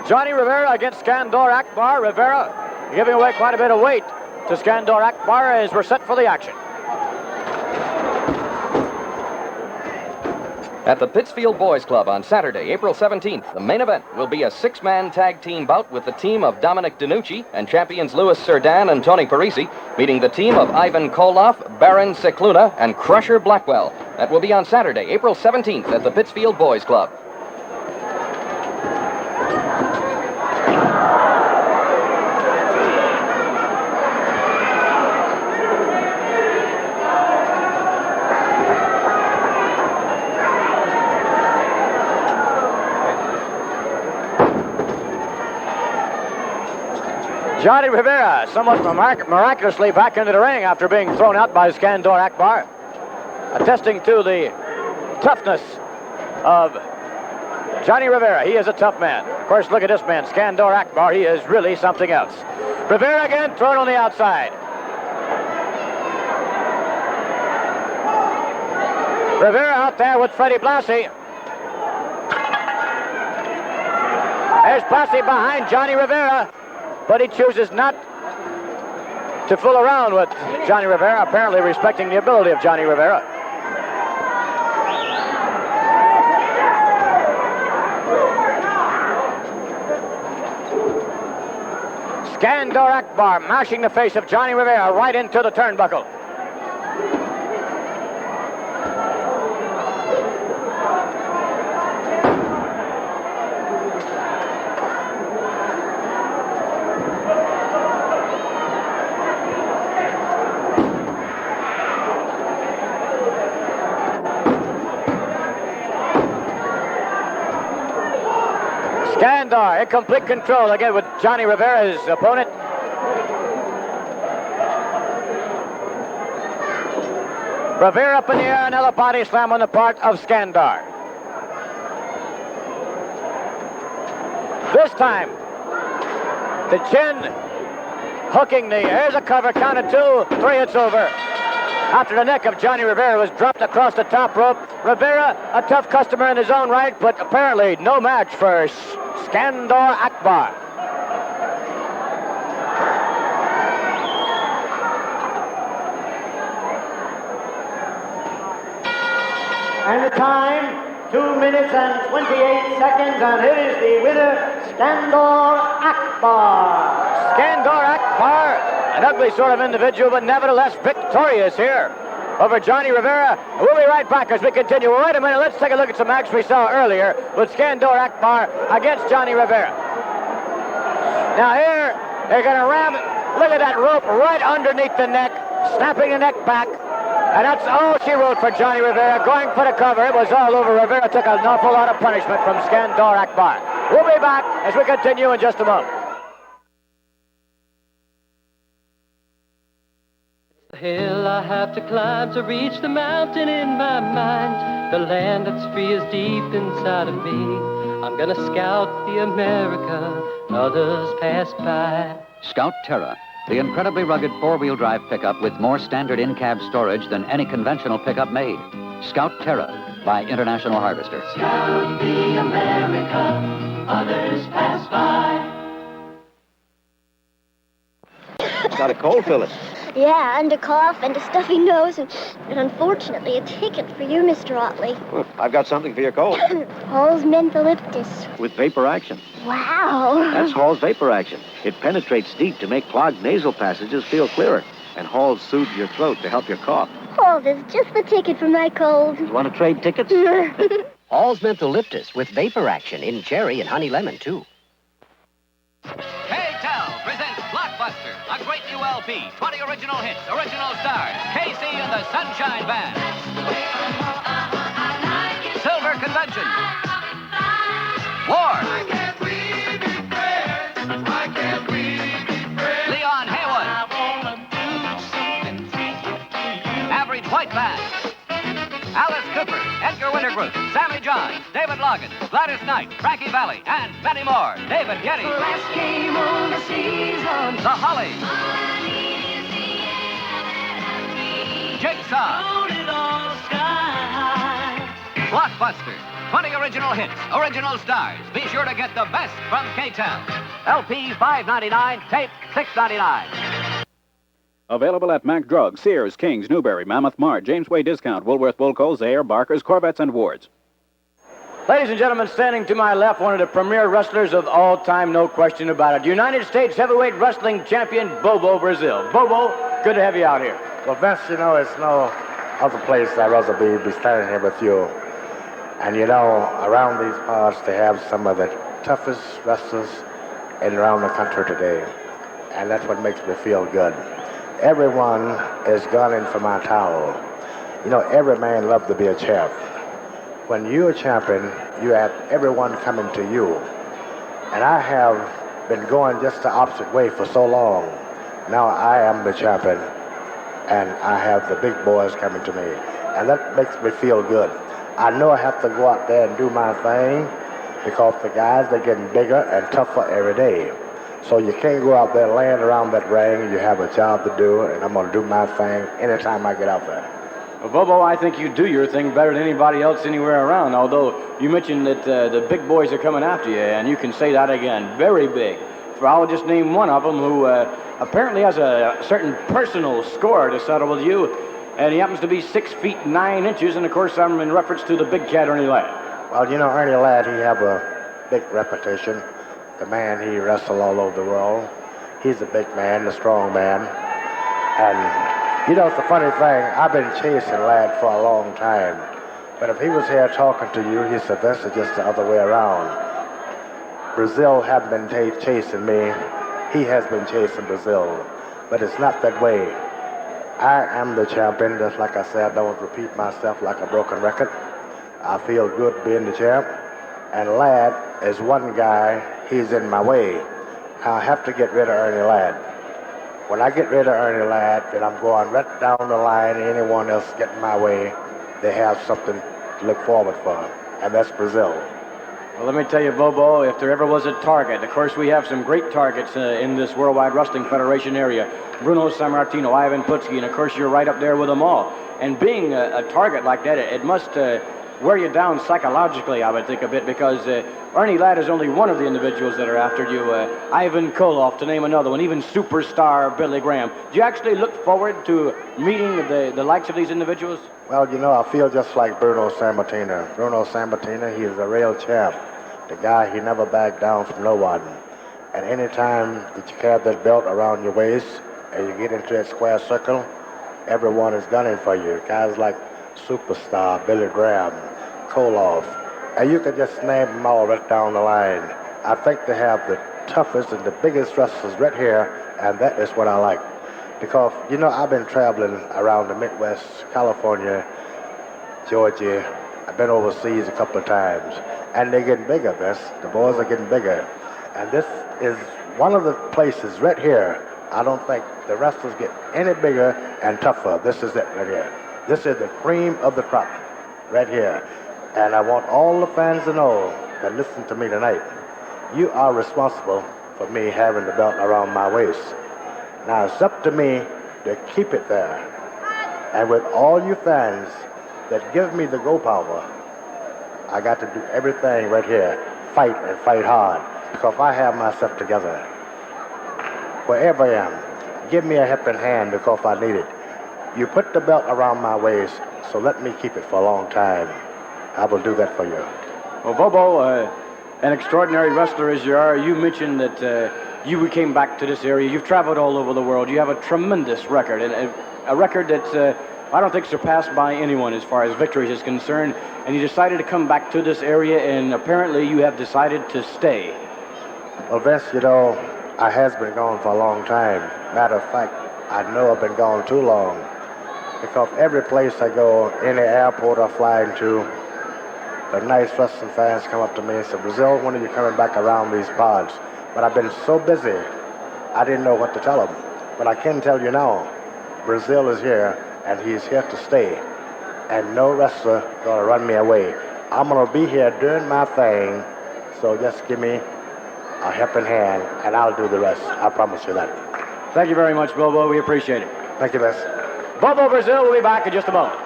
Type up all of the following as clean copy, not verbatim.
Johnny Rivera against Skandor Akbar. Rivera giving away quite a bit of weight to Skandor Akbar as we're set for the action. At the Pittsfield Boys Club on Saturday, April 17th, the main event will be a six-man tag team bout with the team of Dominic DiNucci and champions Louis Cerdan and Tony Parisi, meeting the team of Ivan Koloff, Baron Cicluna, and Crusher Blackwell. That will be on Saturday, April 17th at the Pittsfield Boys Club. Johnny Rivera, somewhat miraculously back into the ring after being thrown out by Skandor Akbar, attesting to the toughness of Johnny Rivera. He is a tough man. Of course, look at this man, Skandor Akbar. He is really something else. Rivera again, thrown on the outside. Rivera out there with Freddie Blassie. There's Blassie behind Johnny Rivera. But he chooses not to fool around with Johnny Rivera, apparently respecting the ability of Johnny Rivera. Skandor Akbar mashing the face of Johnny Rivera right into the turnbuckle. Skandor in complete control again with Johnny Rivera, his opponent. Rivera up in the air, another body slam on the part of Skandor. This time, the chin hooking the, here's a cover, count of 2, 3, it's over. After the neck of Johnny Rivera was dropped across the top rope. Rivera, a tough customer in his own right, but apparently no match for Skandor Akbar. And the time, 2 minutes and 28 seconds, and here is the winner, Skandor Akbar. Skandor Akbar, an ugly sort of individual, but nevertheless victorious here over Johnny Rivera. We'll be right back as we continue. Well, wait a minute, let's take a look at some acts we saw earlier with Skandor Akbar against Johnny Rivera. Now here, they're going to ram, look at that rope right underneath the neck, snapping the neck back. And that's all she wrote for Johnny Rivera, going for the cover. It was all over. Rivera took an awful lot of punishment from Skandor Akbar. We'll be back as we continue in just a moment. The hill I have to climb to reach the mountain in my mind. The land that's free is deep inside of me. I'm gonna scout the America others pass by. Scout Terra, the incredibly rugged four-wheel drive pickup with more standard in-cab storage than any conventional pickup made. Scout Terra by International Harvester. Scout the America others pass by. Got a cold, Phyllis? Yeah, and a cough and a stuffy nose and unfortunately a ticket for you, Mr. Otley. Well, I've got something for your cold. Hall's Mentholyptus. With vapor action. Wow. That's Hall's vapor action. It penetrates deep to make clogged nasal passages feel clearer. And Hall soothes your throat to help your cough. Hall's is just the ticket for my cold. You want to trade tickets? Hall's Mentholyptus with vapor action in cherry and honey lemon, too. K-Tel presents Blockbuster, a great new LP, 20 original hits, original stars, KC and the Sunshine Band. Silver Convention. War. Leon Haywood. Average White Band. Alice Cooper, Edgar Wintergroup, Sammy John, David Logan, Gladys Knight, Frankie Valli, and many more. David Getty. Last game on the season. The Hollies. Jigsaw. Blockbuster. 20 original hits, original stars. Be sure to get the best from K-Tel. LP $5.99, tape $6.99. Available at Mac Drugs, Sears, Kings, Newberry, Mammoth Mart, James Way Discount, Woolworth, Woolco, Zaire, Barker's, Corvettes, and Wards. Ladies and gentlemen, standing to my left, one of the premier wrestlers of all time, no question about it. United States Heavyweight Wrestling Champion, Bobo Brazil. Bobo, good to have you out here. Well, Vince, you know, it's no other place I'd rather be standing here with you. And, you know, around these parts, they have some of the toughest wrestlers in around the country today. And that's what makes me feel good. Everyone is gunning for my towel. You know, every man loves to be a champ. When you're a champion, you have everyone coming to you. And I have been going just the opposite way for so long. Now I am the champion, and I have the big boys coming to me. And that makes me feel good. I know I have to go out there and do my thing because the guys, they're getting bigger and tougher every day. So you can't go out there laying around that ring. You have a job to do, and I'm going to do my thing anytime I get out there. Well, Bobo, I think you do your thing better than anybody else anywhere around, although you mentioned that the big boys are coming after you, and you can say that again, very big. For I'll just name one of them who apparently has a certain personal score to settle with you, and he happens to be 6 feet 9 inches, and of course I'm in reference to the big cat, Ernie Ladd. Well, you know, Ernie Ladd, he have a big reputation. The man, he wrestled all over the world. He's a big man, a strong man. And, you know, it's a funny thing. I've been chasing Ladd for a long time. But if he was here talking to you, he said, this is just the other way around. Brazil hasn't been chasing me. He has been chasing Brazil. But it's not that way. I am the champion. Just like I said, I don't repeat myself like a broken record. I feel good being the champ. And Ladd is one guy, he's in my way. I have to get rid of Ernie Ladd. When I get rid of Ernie Ladd, then I'm going right down the line. Anyone else get in my way, they have something to look forward for. And that's Brazil. Well, let me tell you, Bobo, if there ever was a target, of course we have some great targets in this Worldwide Wrestling Federation area. Bruno Sammartino, Ivan Putski, and of course you're right up there with them all. And being a target like that, it must wear you down psychologically, I would think, a bit, because Ernie Ladd is only one of the individuals that are after you. Ivan Koloff, to name another one, even superstar Billy Graham. Do you actually look forward to meeting the likes of these individuals? Well, you know, I feel just like Bruno Sammartino. Bruno Sammartino, he is a real champ. The guy, he never backed down from no one. And any time that you carry that belt around your waist and you get into that square circle, everyone is gunning for you. Guys like Superstar, Billy Graham, Koloff, and you can just name them all right down the line. I think they have the toughest and the biggest wrestlers right here, and that is what I like. Because, you know, I've been traveling around the Midwest, California, Georgia. I've been overseas a couple of times, and they're getting bigger, Vince. The boys are getting bigger. And this is one of the places right here, I don't think the wrestlers get any bigger and tougher. This is it right here. This is the cream of the crop right here. And I want all the fans to know that listen to me tonight. You are responsible for me having the belt around my waist. Now it's up to me to keep it there. And with all you fans that give me the go power, I got to do everything right here. Fight and fight hard. Because I have myself together. Wherever I am, give me a helping hand because I need it. You put the belt around my waist, so let me keep it for a long time. I will do that for you. Well, Bobo, an extraordinary wrestler as you are, you mentioned that you came back to this area. You've traveled all over the world. You have a tremendous record, and a record that's, I don't think, surpassed by anyone as far as victories is concerned. And you decided to come back to this area, and apparently you have decided to stay. Well, Vince, you know, I has been gone for a long time. Matter of fact, I know I've been gone too long. Because every place I go, any airport I fly into, the nice wrestling fans come up to me and say, Brazil, when are you coming back around these pods? But I've been so busy, I didn't know what to tell them. But I can tell you now, Brazil is here, and he's here to stay. And no wrestler gonna run me away. I'm gonna be here doing my thing, so just give me a helping hand, and I'll do the rest. I promise you that. Thank you very much, Bobo. We appreciate it. Thank you, Vince. Bobo Brazil will be back in just a moment.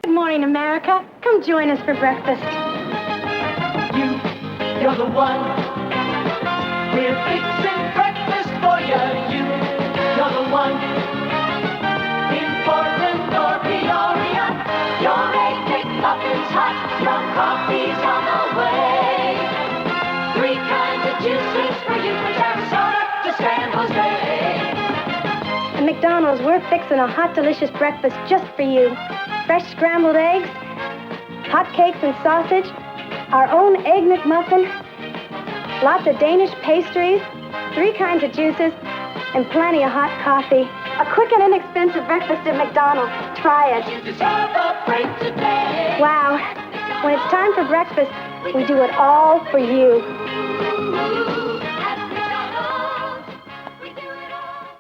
Good morning. enjoying America? Come join us for breakfast. You're the one. We're fixing breakfast for you. You're the one. In Portland or Peoria, your egg McMuffin's hot, your coffee's on the way. 3 kinds of juices for you from Sarasota to San Jose. At McDonald's, we're fixing a hot, delicious breakfast just for you. Fresh scrambled eggs, hot cakes and sausage, our own Egg McMuffin, lots of Danish pastries, 3 kinds of juices, and plenty of hot coffee. A quick and inexpensive breakfast at McDonald's. Try it. You deserve a break today. Wow. When it's time for breakfast, we do it all for you. At McDonald's, we do it all for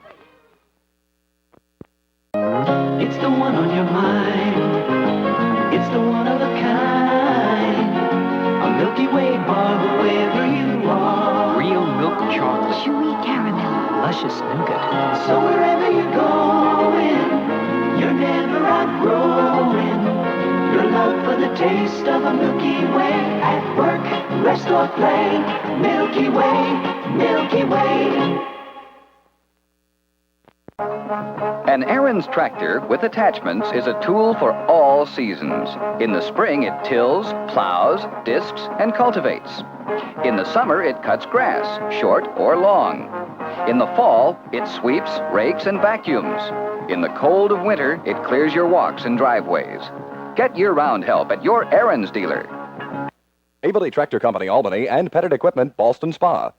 you. It's the one on your mind. It's the one of a kind. A Milky Way bar wherever you are. Real milk chocolate. Chewy caramel. Luscious nougat. So wherever you're going, you're never outgrowing your love for the taste of a Milky Way. At work, rest or play, Milky Way, Milky Way. An Aaron's tractor with attachments is a tool for all seasons. In the spring, it tills, plows, discs, and cultivates. In the summer, it cuts grass, short or long. In the fall, it sweeps, rakes, and vacuums. In the cold of winter, it clears your walks and driveways. Get year-round help at your Aaron's dealer. Avely Tractor Company, Albany, and Pettit Equipment, Boston Spa.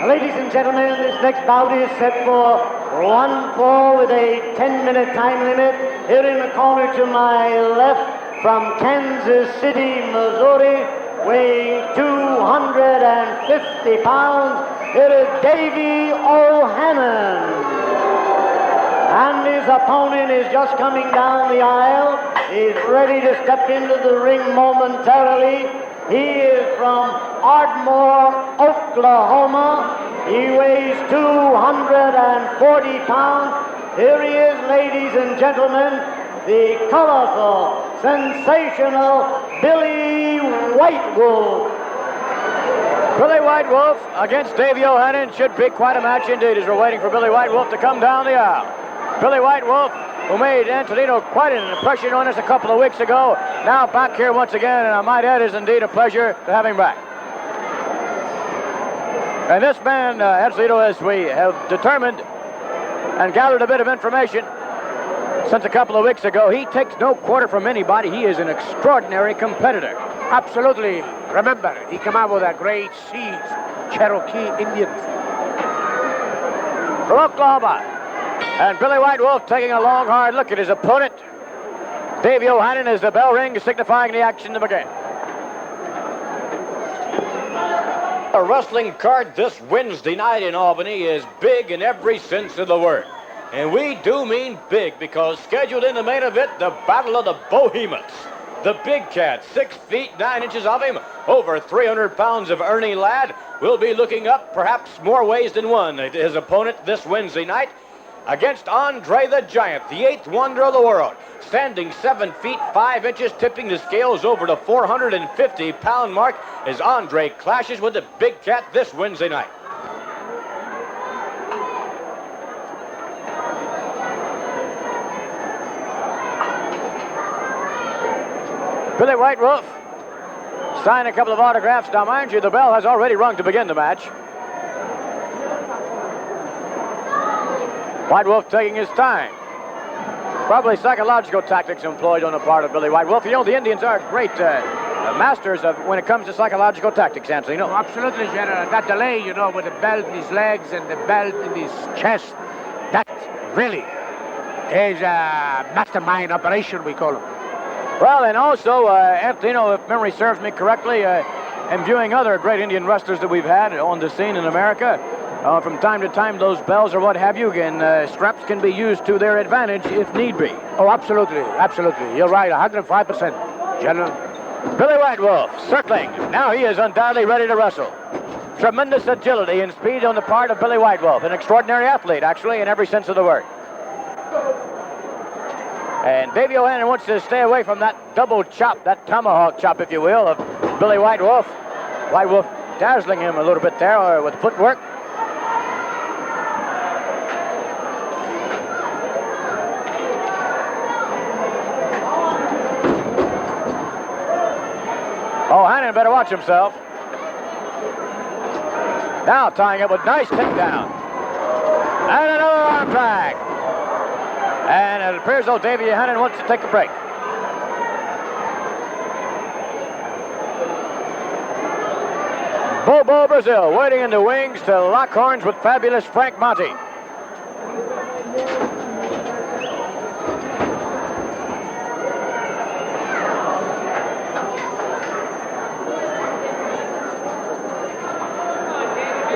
Ladies and gentlemen, this next bout is set for 1 fall with a 10-minute time limit. Here in the corner to my left from Kansas City, Missouri, weighing 250 pounds, it is Davey O'Hannon. And his opponent is just coming down the aisle. He's ready to step into the ring momentarily. He is from Ardmore, Oklahoma. He weighs 240 pounds. Here he is, ladies and gentlemen, the colorful, sensational Billy White Wolf. Billy White Wolf against Davey O'Hannon should be quite a match indeed as we're waiting for Billy White Wolf to come down the aisle. Billy White Wolf, who made Antonino quite an impression on us a couple of weeks ago, now back here once again, and I might add, it's indeed a pleasure to have him back. And this man, Antonino, as we have determined and gathered a bit of information since a couple of weeks ago, he takes no quarter from anybody. He is an extraordinary competitor. Absolutely. Remember, he came out with a great seeds, Cherokee Indians. From Oklahoma. And Billy White Wolf taking a long, hard look at his opponent. Davey O'Hannon as the bell rings, signifying the action to begin. A wrestling card this Wednesday night in Albany is big in every sense of the word. And we do mean big because scheduled in the main event, the Battle of the Bohemoths. The big cat, 6 feet 9 inches of him, over 300 pounds of Ernie Ladd, will be looking up perhaps more ways than one at his opponent this Wednesday night against Andre the Giant, the 8th wonder of the world, standing 7 feet 5 inches, tipping the scales over the 450-pound mark as Andre clashes with the big cat this Wednesday night. Billy White Wolf signed a couple of autographs. Now, mind you, the bell has already rung to begin the match. White Wolf taking his time. Probably psychological tactics employed on the part of Billy White Wolf. You know, the Indians are great masters of when it comes to psychological tactics, Anthony. Oh, absolutely, General. That delay, you know, with the belt in his legs and the belt in his chest, that really is a mastermind operation, we call him. Well, and also, Anthony, if memory serves me correctly, and viewing other great Indian wrestlers that we've had on the scene in America, from time to time, those bells or what have you, and straps can be used to their advantage if need be. Oh, absolutely, absolutely. You're right, 105%, General. Billy White Wolf circling. Now he is undoubtedly ready to wrestle. Tremendous agility and speed on the part of Billy White Wolf. An extraordinary athlete, actually, in every sense of the word. And Davey O'Hannon wants to stay away from that double chop, that tomahawk chop, if you will, of Billy White Wolf. White Wolf dazzling him a little bit there with footwork. O'Hannon better watch himself. Now tying up with nice takedown. And another arm drag. And it appears though Davey O'Hannon wants to take a break. Bobo Brazil waiting in the wings to lock horns with fabulous Frank Monte.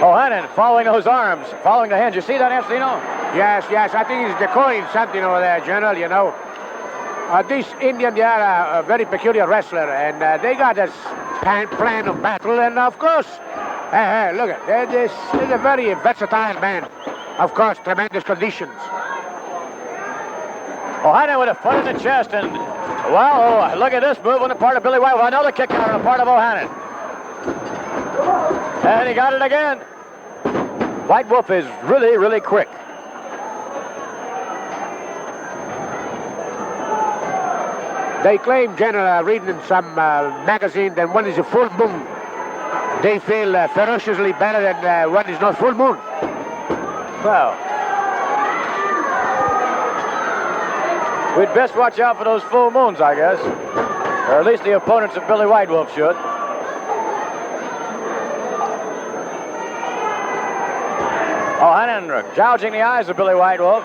O'Hannon following those arms, following the hands. You see that, Anstino? Yes, I think he's decoying something over there, General, you know. This Indian, they are a very peculiar wrestler, and they got this plan of battle, and of course, hey, look at this. He's a very versatile man. Of course, tremendous conditions. O'Hannon with a foot in the chest, and wow, look at this move on the part of Billy White. Another kick out on the part of O'Hannon. And he got it again. White Wolf is really, really quick. They claim, General, reading in some magazine, that when is a full moon, they feel ferociously better than when is not full moon. Well, we'd best watch out for those full moons, I guess. Or at least the opponents of Billy White Wolf should. O'Hannon gouging the eyes of Billy White Wolf.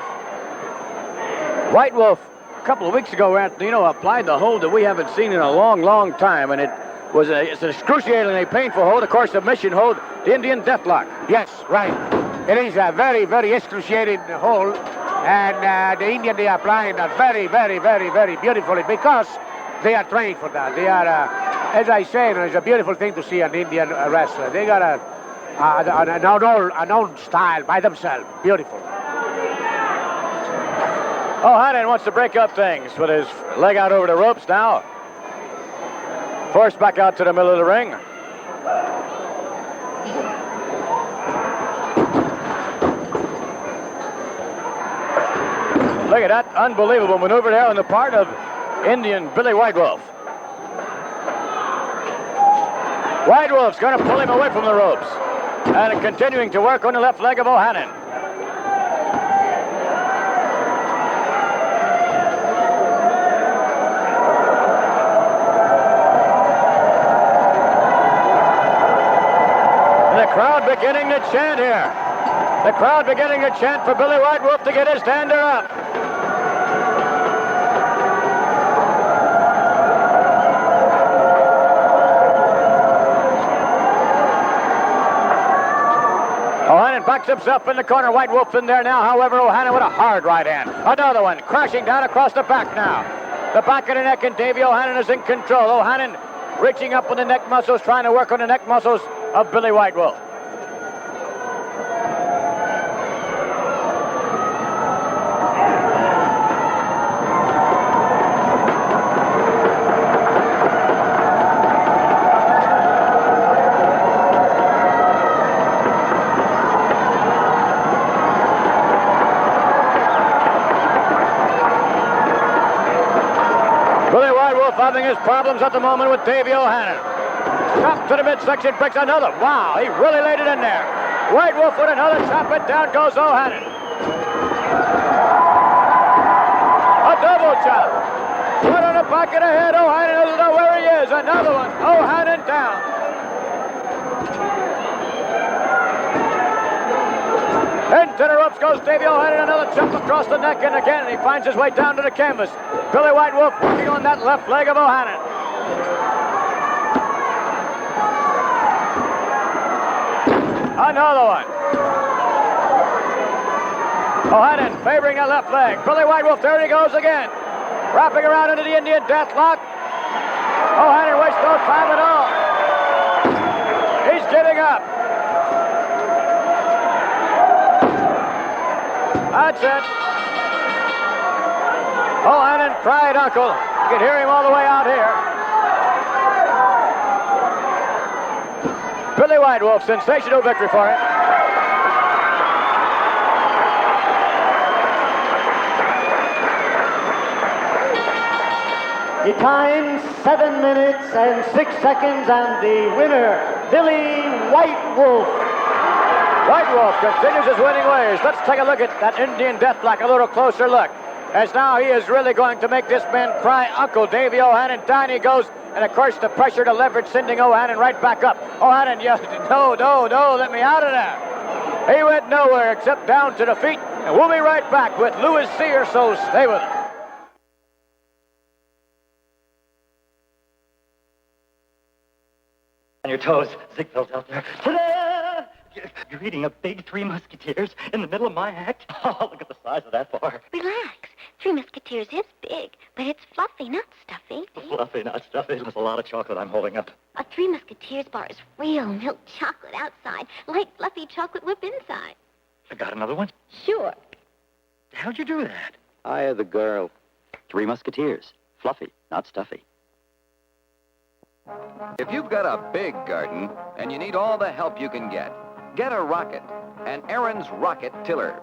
White Wolf, a couple of weeks ago, Antonino applied the hold that we haven't seen in a long, long time, and it's an excruciatingly painful hold, of course, submission hold, the Indian deathlock. Yes, right. It is a very, very excruciating hold, and the Indian, they are applying that very, very, very, very beautifully because they are trained for that. They are, as I say, it's a beautiful thing to see an Indian wrestler. They got an own style by themselves. Beautiful. O'Hannon wants to break up things with his leg out over the ropes now. Forced back out to the middle of the ring. Look at that unbelievable maneuver there on the part of Indian Billy White Wolf. White Wolf's going to pull him away from the ropes. And continuing to work on the left leg of O'Hannon. The crowd beginning to chant here. The crowd beginning to chant for Billy White Wolf to get his stander up. O'Hannon backs himself in the corner. White Wolf in there now. However, O'Hannon with a hard right hand. Another one crashing down across the back now. The back of the neck, and Davey O'Hannon is in control. O'Hannon reaching up with the neck muscles, trying to work on the neck muscles of Billy White Wolf. Having his problems at the moment with Davey O'Hannon. Chop to the midsection, breaks another. Wow, he really laid it in there. White Wolf with another chop, and down goes O'Hannon. A double chop. Right on the back of the head. O'Hannon doesn't know where he is. Another one. O'Hannon down. Into the ropes goes Davey O'Hannon, another jump across the neck, and again he finds his way down to the canvas. Billy White Wolf working on that left leg of O'Hannon. Another one. O'Hannon favoring that left leg. Billy White Wolf, there he goes again. Wrapping around into the Indian deathlock. O'Hannon wastes no time at all. He's giving up. That's it. Oh, Hannon cried uncle. You can hear him all the way out here. Billy White Wolf, sensational victory for him. The time, 7 minutes and 6 seconds, and the winner, Billy White Wolf. White Wolf continues his winning ways. Let's take a look at that Indian Death Black, a little closer look. As now he is really going to make this man cry uncle. Davey O'Hannon, down he goes. And of course the pressure to leverage sending O'Hannon right back up. O'Hannon, no, let me out of there. He went nowhere except down to the feet. And we'll be right back with Louis Cyr, so stay with us. On your toes, Ziegfeld's out there. Ta-da! You're eating a big Three Musketeers in the middle of my act? Oh, look at the size of that bar. Relax. Three Musketeers is big, but it's fluffy, not stuffy. Fluffy, not stuffy. There's a lot of chocolate I'm holding up. A Three Musketeers bar is real milk chocolate outside, light fluffy chocolate whip inside. I got another one? Sure. How'd you do that? I the girl. Three Musketeers. Fluffy, not stuffy. If you've got a big garden and you need all the help you can get a rocket, an Aaron's Rocket Tiller.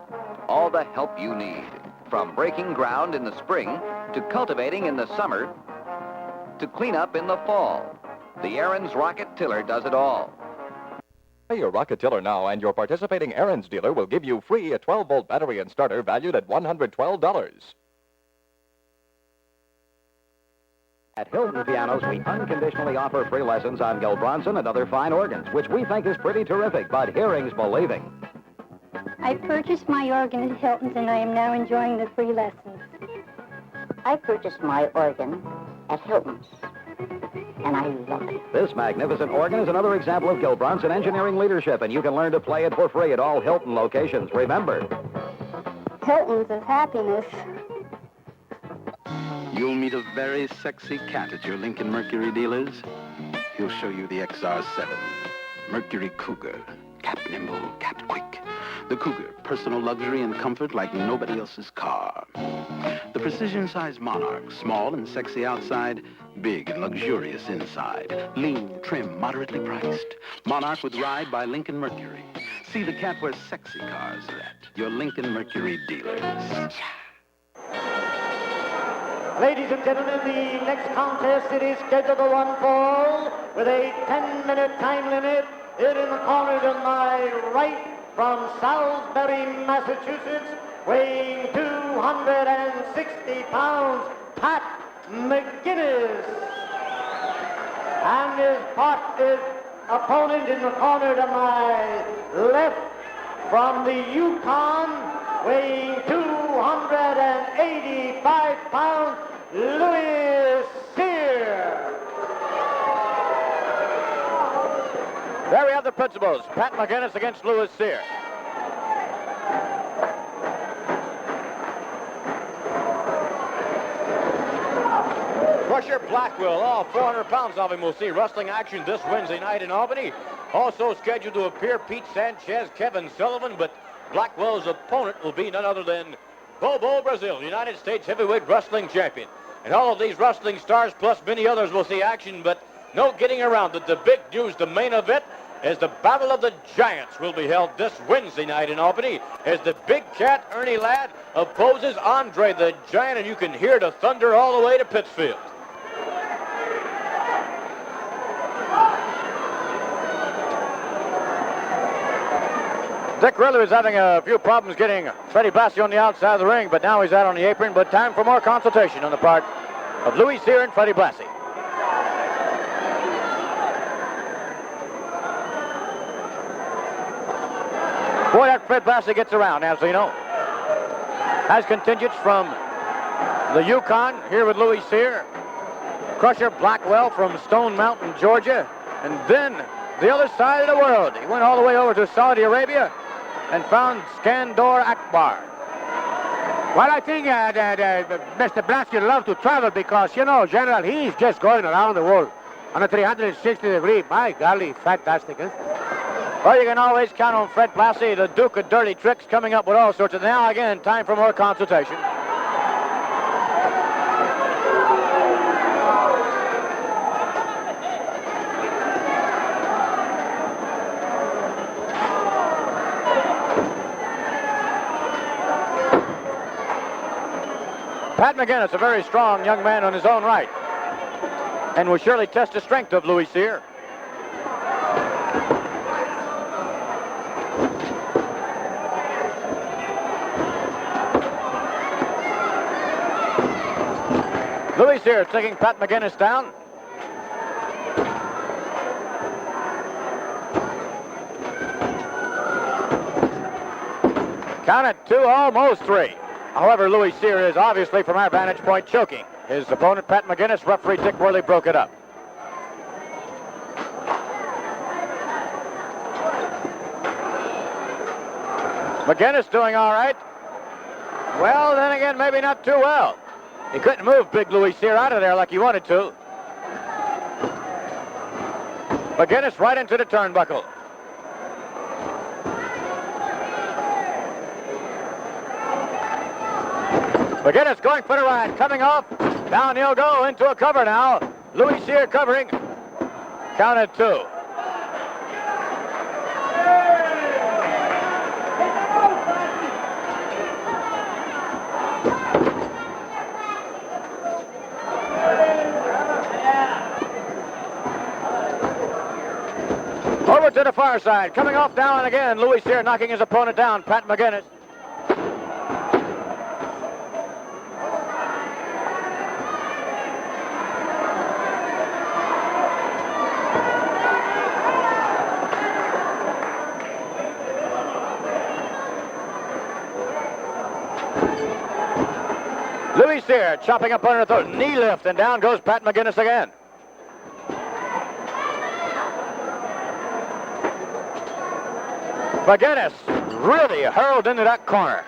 All the help you need, from breaking ground in the spring, to cultivating in the summer, to clean up in the fall. The Aaron's Rocket Tiller does it all. Buy your Rocket Tiller now, and your participating Aaron's dealer will give you free a 12-volt battery and starter valued at $112. At Hilton Pianos, we unconditionally offer free lessons on Gil Bronson and other fine organs, which we think is pretty terrific, but hearing's believing. I purchased my organ at Hilton's, and I am now enjoying the free lessons. I purchased my organ at Hilton's, and I love it. This magnificent organ is another example of Gil Bronson engineering leadership, and you can learn to play it for free at all Hilton locations. Remember, Hilton's is happiness. You'll meet a very sexy cat at your Lincoln Mercury dealers. He'll show you the XR7, Mercury Cougar. Cat nimble, cat quick. The Cougar, personal luxury and comfort like nobody else's car. The precision-sized Monarch, small and sexy outside, big and luxurious inside. Lean, trim, moderately priced. Monarch with ride by Lincoln Mercury. See the cat where sexy cars are at your Lincoln Mercury dealers. Ladies and gentlemen, the next contest, it is scheduled to one fall with a 10-minute time limit. Here in the corner to my right from Salisbury, Massachusetts, weighing 260 pounds, Pat McGuinness. And his opponent in the corner to my left from the Yukon, weighing 285 pounds, Louis Cyr. There we have the principals. Pat McGuinness against Louis Cyr. Crusher Blackwell, all 400 pounds of him. We'll see wrestling action this Wednesday night in Albany. Also scheduled to appear Pete Sanchez, Kevin Sullivan, but Blackwell's opponent will be none other than Bobo Brazil, United States heavyweight wrestling champion. And all of these wrestling stars plus many others will see action, but no getting around it. The big news, the main event, is the Battle of the Giants will be held this Wednesday night in Albany as the big cat, Ernie Ladd, opposes Andre the Giant, and you can hear the thunder all the way to Pittsfield. Dick Riller is having a few problems getting Freddie Blassie on the outside of the ring, but now he's out on the apron. But time for more consultation on the part of Louis Cyr and Freddie Blassie. Boy, that Fred Blassie gets around, as you know. Has contingents from the Yukon here with Louis Cyr. Crusher Blackwell from Stone Mountain, Georgia. And then the other side of the world. He went all the way over to Saudi Arabia and found Skandor Akbar. Well, I think that Mr. Blassie would love to travel because, you know, General, he's just going around the world on a 360-degree. My golly, fantastic, huh? Well, you can always count on Fred Blassie, the Duke of Dirty Tricks, coming up with all sorts of... Now, again, time for more consultation. Pat McGuinness, a very strong young man on his own right, and will surely test the strength of Louis Cyr. Louis Cyr taking Pat McGuinness down. Count it 2, almost 3. However, Louis Cyr is obviously, from our vantage point, choking. His opponent, Pat McGuinness, referee Dick Worley, broke it up. McGuinness doing all right. Well, then again, maybe not too well. He couldn't move big Louis Cyr out of there like he wanted to. McGuinness right into the turnbuckle. McGuinness going for the ride, coming off. Down he'll go into a cover now. Louis Cyr covering. Counted 2. Over to the far side, coming off down again. Louis Cyr knocking his opponent down, Pat McGuinness. Louis Cyr chopping up under the throat, knee lift, and down goes Pat McGuinness again. McGuinness really hurled into that corner.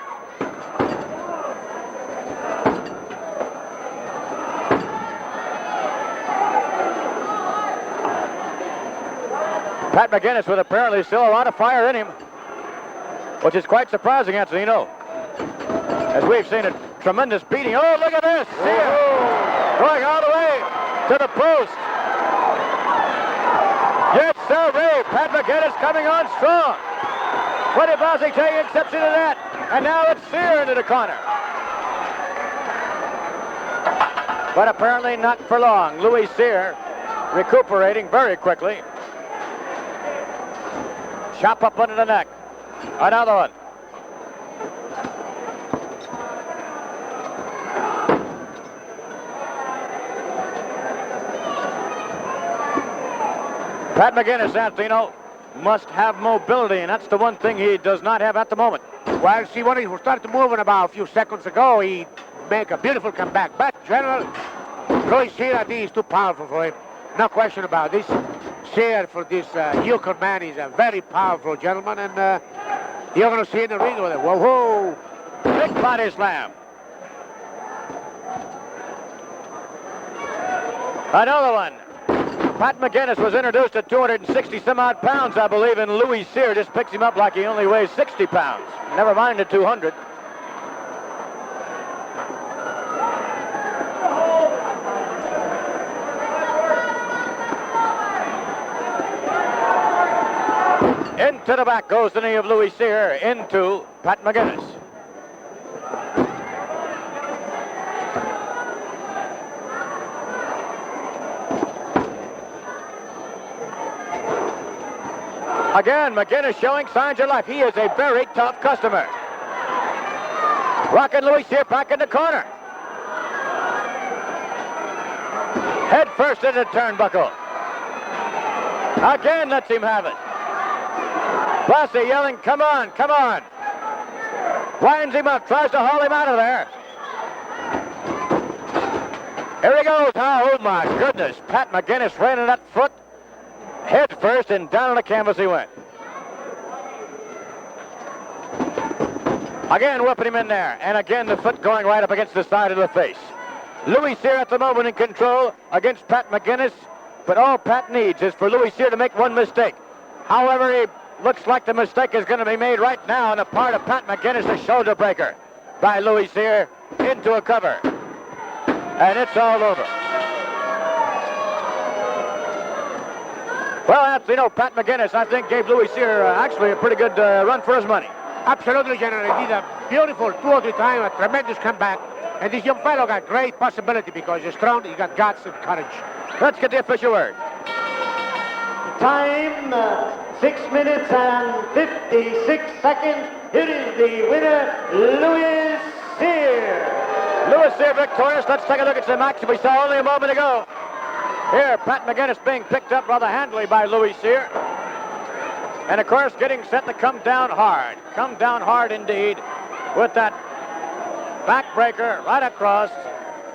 Pat McGuinness with apparently still a lot of fire in him, which is quite surprising, Antonino, as we've seen a tremendous beating. Oh, look at this! Cyr going all the way to the post. Yes, sir, Ray. Pat McGuinness coming on strong. What did Blassie take exception to that? And now it's Cyr into the corner. But apparently not for long. Louis Cyr recuperating very quickly. Chop up under the neck. Another one. Pat McGuinness, Anthony, must have mobility, and that's the one thing he does not have at the moment. Well, see, when he started moving about a few seconds ago, he make a beautiful comeback. But, General, Louis Cyr, I think, is too powerful for him. No question about this. Cyr, for this Yukon man, is a very powerful gentleman, and you're going to see in the ring with him. Whoa, whoa. Big body slam. Another one. Pat McGuinness was introduced at 260-some-odd pounds, I believe, and Louis Cyr just picks him up like he only weighs 60 pounds. Never mind the 200. Into the back goes the knee of Louis Cyr into Pat McGuinness. Again, McGuinness showing signs of life. He is a very tough customer. Rocking Louis Cyr back in the corner. Head first into the turnbuckle. Again lets him have it. Blassie yelling, come on, come on. Winds him up, tries to haul him out of there. Here he goes. Oh, my goodness. Pat McGuinness ran in that foot. Head first, and down on the canvas he went. Again, whipping him in there. And again, the foot going right up against the side of the face. Louis Cyr at the moment in control against Pat McGuinness. But all Pat needs is for Louis Cyr to make one mistake. However, he looks like the mistake is going to be made right now on the part of Pat McGuinness, a shoulder breaker by Louis Cyr into a cover. And it's all over. Well, Anthony, Pat McGuinness, I think, gave Louis Cyr actually a pretty good run for his money. Absolutely, General. He did a beautiful 2 or 3 times, a tremendous comeback. And this young fellow got great possibility because he's strong, he got guts and courage. Let's get the official word. Time, 6 minutes and 56 seconds. Here is the winner, Louis Cyr. Louis Cyr victorious. Let's take a look at some action we saw only a moment ago. Here, Pat McGuinness being picked up rather handily by Louis Cyr. And, of course, getting set to come down hard. Come down hard indeed with that backbreaker right across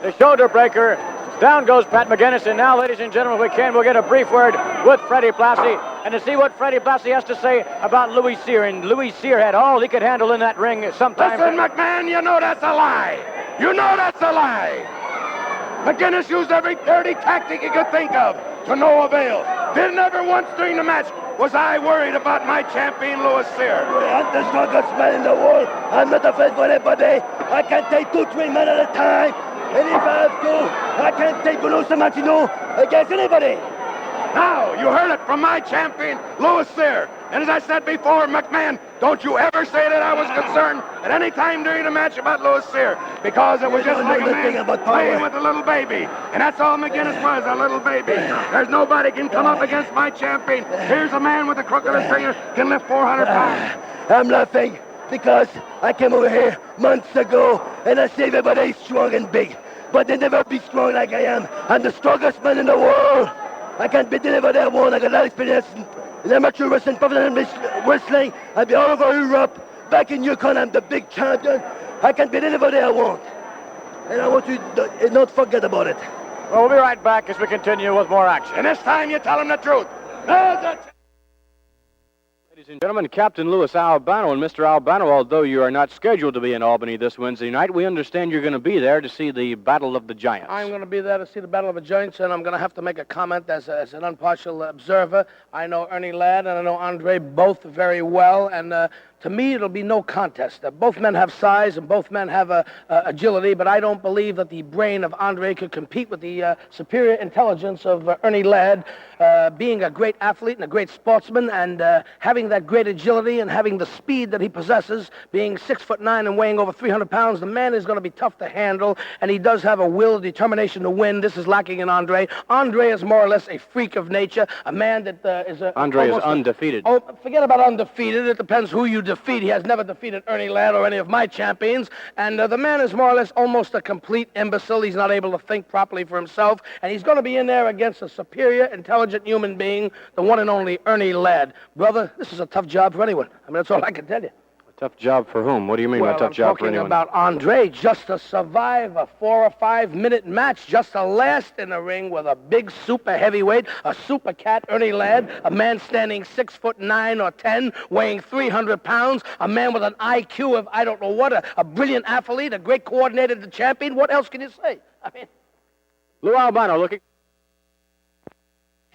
the shoulder breaker. Down goes Pat McGuinness. And now, ladies and gentlemen, if we can, we'll get a brief word with Freddie Blassie and to see what Freddie Blassie has to say about Louis Cyr. And Louis Cyr had all he could handle in that ring sometimes. Listen, McMahon, you know that's a lie. You know that's a lie. McGuinness used every dirty tactic he could think of to no avail. Didn't ever once during the match was I worried about my champion, Louis Cyr. I'm the strongest man in the world. I'm not afraid for anybody. I can take 2-3 men at a time. And if I have to, I can take Bruno Sammartino against anybody. Now, you heard it from my champion, Louis Cyr. And as I said before, McMahon, don't you ever say that I was concerned at any time during the match about Louis Cyr, because it was just like a man playing with a little baby. And that's all McGuinness was, a little baby. There's nobody can come up against my champion. Here's a man with the crook of his finger can lift 400 pounds. I'm laughing because I came over here months ago and I say everybody's strong and big. But they never be strong like I am. I'm the strongest man in the world. I can beat anybody I want. I got a lot of experience in amateur wrestling, professional wrestling. I'll be all over Europe. Back in Yukon, I'm the big champion. I can beat anybody I want. And I want you to not forget about it. Well, we'll be right back as we continue with more action. And this time you tell him the truth. Ladies and gentlemen, Captain Louis Albano. And Mr. Albano, although you are not scheduled to be in Albany this Wednesday night, we understand you're going to be there to see the Battle of the Giants. I'm going to be there to see the Battle of the Giants, and I'm going to have to make a comment as an impartial observer. I know Ernie Ladd and I know Andre both very well, and to me, it'll be no contest. Both men have size and both men have agility, but I don't believe that the brain of Andre could compete with the superior intelligence of Ernie Ladd, being a great athlete and a great sportsman, and having that great agility and having the speed that he possesses, being 6'9" and weighing over 300 pounds. The man is going to be tough to handle, and he does have a will, determination to win. This is lacking in Andre. Andre is more or less a freak of nature, a man that is a... Andre is undefeated. Oh, forget about undefeated. It depends who you defeat. He has never defeated Ernie Ladd or any of my champions, and the man is more or less almost a complete imbecile. He's not able to think properly for himself, and he's going to be in there against a superior, intelligent human being, the one and only Ernie Ladd. Brother, this is a tough job for anyone. I mean, that's all I can tell you. A tough job for whom? What do you mean by tough job for anyone? I'm talking about Andre, just to survive a 4 or 5 minute match, just to last in the ring with a big super heavyweight, a super cat, Ernie Ladd, a man standing 6'9" or 10", weighing 300 pounds, a man with an IQ of I don't know what, a brilliant athlete, a great coordinator, the champion. What else can you say? I mean, Lou Albano looking.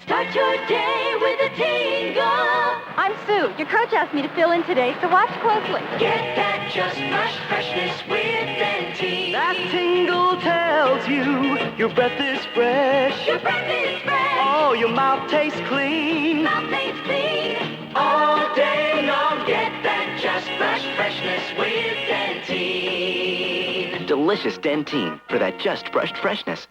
Start your day with a tingle. I'm Sue. Your coach asked me to fill in today, so watch closely. Get that just fresh freshness with Dentine. That tingle tells you your breath is fresh. Your breath is fresh. Oh, your mouth tastes clean. Mouth tastes clean. All day long, get that just fresh freshness with Dentine. Delicious Dentine for that just brushed freshness.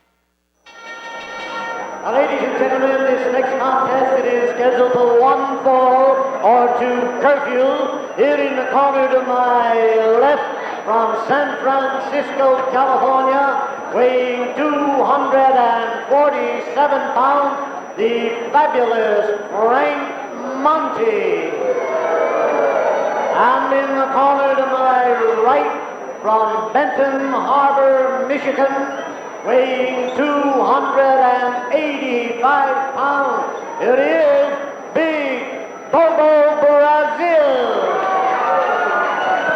Now, ladies and gentlemen, this next contest, it is scheduled for 1 fall or 2 curfew. Here in the corner to my left from San Francisco, California, weighing 247 pounds, the fabulous Frank Monte. And in the corner to my right from Benton Harbor, Michigan, weighing 285 pounds. It is Big Bobo Brazil.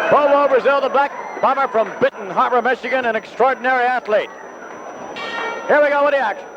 Bobo Brazil, the black bomber from Benton Harbor, Michigan, an extraordinary athlete. Here we go with the action.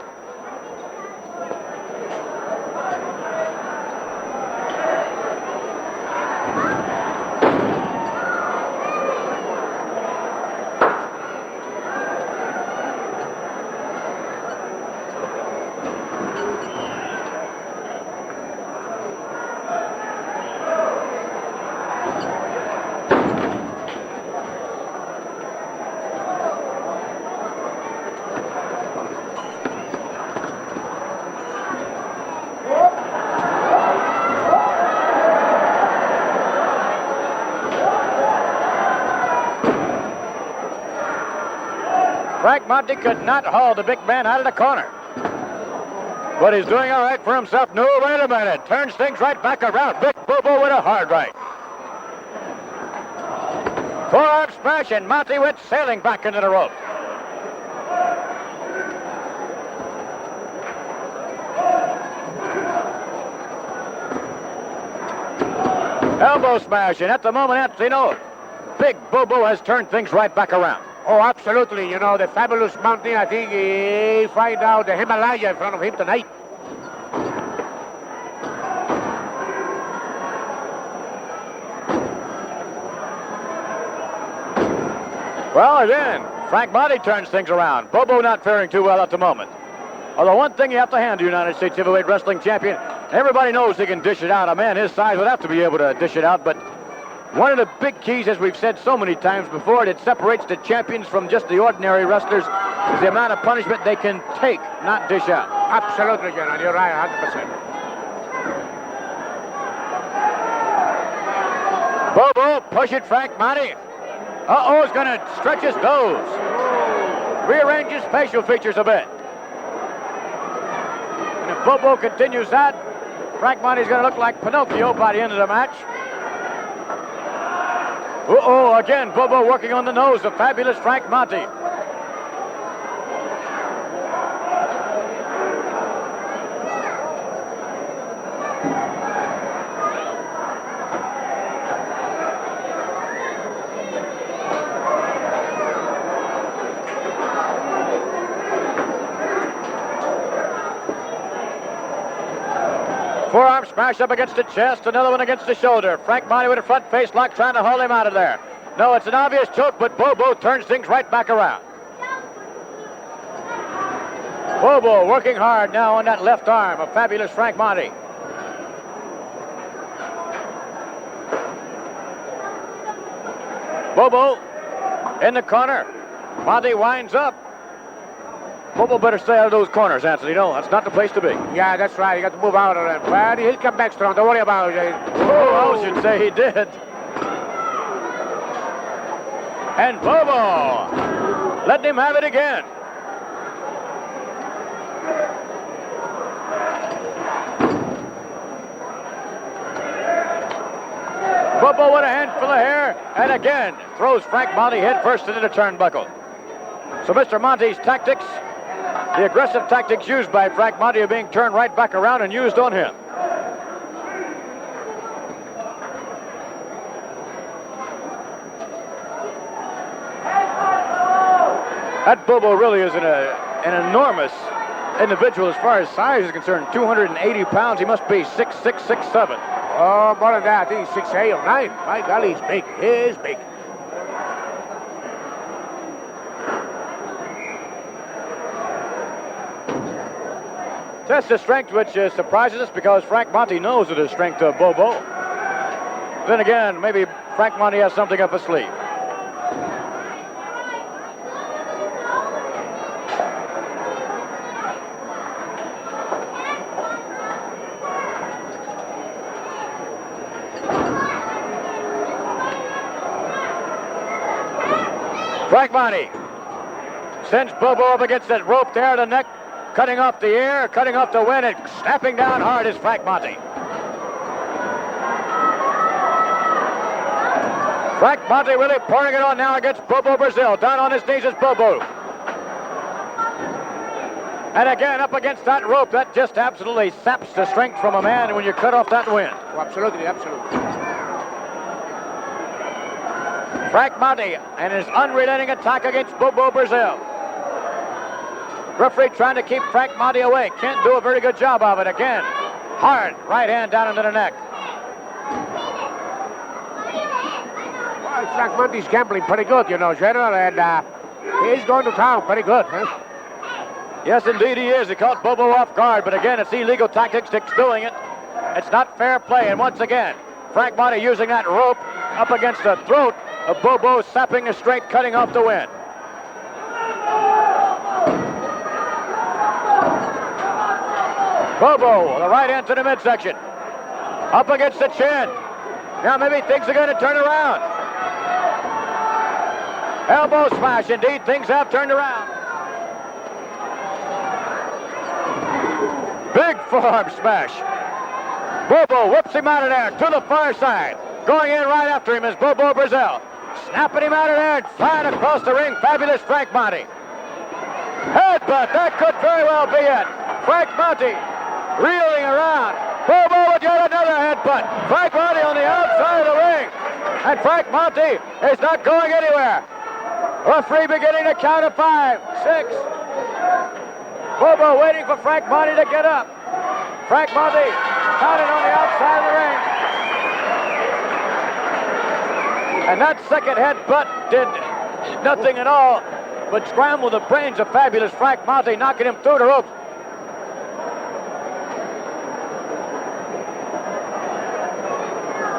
Frank Monte could not haul the big man out of the corner. But he's doing all right for himself. No, wait a minute. Turns things right back around. Big Bobo with a hard right. Forearm smash, and Monte went sailing back into the rope. Elbow smash, and at the moment, Anthony, Big Bobo has turned things right back around. Oh, absolutely. You know, the fabulous mountain, I think he find out the Himalaya in front of him tonight. Well, again, Frank Monte turns things around. Bobo not faring too well at the moment. Although one thing you have to hand the United States Heavyweight Wrestling Champion, everybody knows he can dish it out. A man his size would have to be able to dish it out, but one of the big keys, as we've said so many times before, that separates the champions from just the ordinary wrestlers is the amount of punishment they can take, not dish out. Absolutely, General. You're right, 100%. Bobo, push it, Frank Monte. Uh-oh, he's going to stretch his nose. Rearrange his facial features a bit. And if Bobo continues that, Frank Monte's going to look like Pinocchio by the end of the match. Uh-oh, again, Bobo working on the nose of fabulous Frank Monte. Forearm smash up against the chest, another one against the shoulder. Frank Monte with a front face lock trying to haul him out of there. No, it's an obvious choke, but Bobo turns things right back around. Bobo working hard now on that left arm of fabulous Frank Monte. Bobo in the corner. Monte winds up. Bobo better stay out of those corners, Anthony. No, that's not the place to be. Yeah, that's right. You got to move out of them. But he'll come back strong. Don't worry about it. Oh, I should say he did. And Bobo letting him have it again. Bobo with a handful of hair, and again throws Frank Monte head first into the turnbuckle. So Mr. Monte's tactics, the aggressive tactics used by Frank Monte, are being turned right back around and used on him. That Bobo really is an enormous individual as far as size is concerned. 280 pounds. He must be 6'6", 6'7". Oh, more than that. I think he's 6'8" or 9". My golly, he's big. He is big. Test of strength, which surprises us because Frank Monte knows of the strength of Bobo. Then again, maybe Frank Monte has something up his sleeve. Frank Monte sends Bobo up against that rope there, the neck, cutting off the air, cutting off the wind, and snapping down hard is Frank Monte. Frank Monte really pouring it on now against Bobo Brazil. Down on his knees is Bobo. And again, up against that rope, that just absolutely saps the strength from a man when you cut off that wind. Oh, absolutely, absolutely. Frank Monte and his unrelenting attack against Bobo Brazil. Referee trying to keep Frank Monte away. Can't do a very good job of it. Again, hard right hand down into the neck. Well, Frank Monte's gambling pretty good, you know, General, and he's going to town pretty good, huh? Yes, indeed he is. He caught Bobo off guard, but again, it's illegal tactics that's doing it. It's not fair play, and once again, Frank Monte using that rope up against the throat of Bobo, sapping the strength, cutting off the wind. Bobo, the right hand to the midsection. Up against the chin. Now maybe things are going to turn around. Elbow smash, indeed, things have turned around. forearm smash. Bobo whips him out of there to the far side. Going in right after him is Bobo Brazil. Snapping him out of there and flying across the ring, fabulous Frank Monte. Headbutt, that could very well be it. Frank Monte reeling around. Bobo with yet another headbutt. Frank Monte on the outside of the ring. And Frank Monte is not going anywhere. Referee beginning to count to 5, 6. Bobo waiting for Frank Monte to get up. Frank Monte counted on the outside of the ring. And that second headbutt did nothing at all but scramble the brains of fabulous Frank Monte, knocking him through the ropes.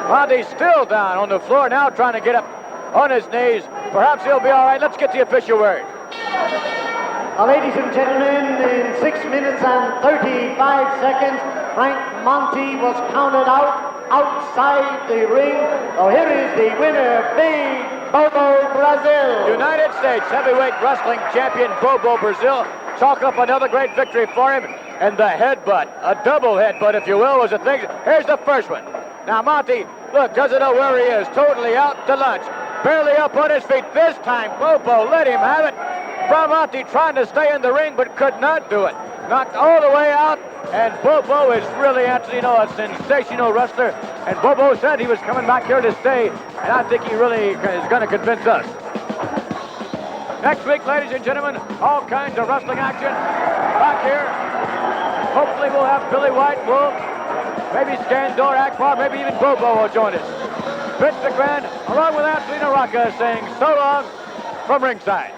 Monte's still down on the floor now, trying to get up on his knees. Perhaps he'll be all right. Let's get the official word. Ladies and gentlemen, in 6 minutes and 35 seconds, Frank Monte was counted out outside the ring. Oh, here is the winner, Big Bobo Brazil. United States heavyweight wrestling champion Bobo Brazil. Chalk up another great victory for him. And the headbutt, a double headbutt, if you will, was the thing. Here's the first one. Now, Monte, look, doesn't know where he is. Totally out to lunch. Barely up on his feet. This time, Bobo let him have it. Monte trying to stay in the ring, but could not do it. Knocked all the way out, and Bobo is really, actually, a sensational wrestler. And Bobo said he was coming back here to stay, and I think he really is going to convince us. Next week, ladies and gentlemen, all kinds of wrestling action back here. Hopefully we'll have Billy White, Wolf, maybe Skandor, Akbar, maybe even Bobo will join us. Vince McMahon, along with Anthony Naraka, saying so long from ringside.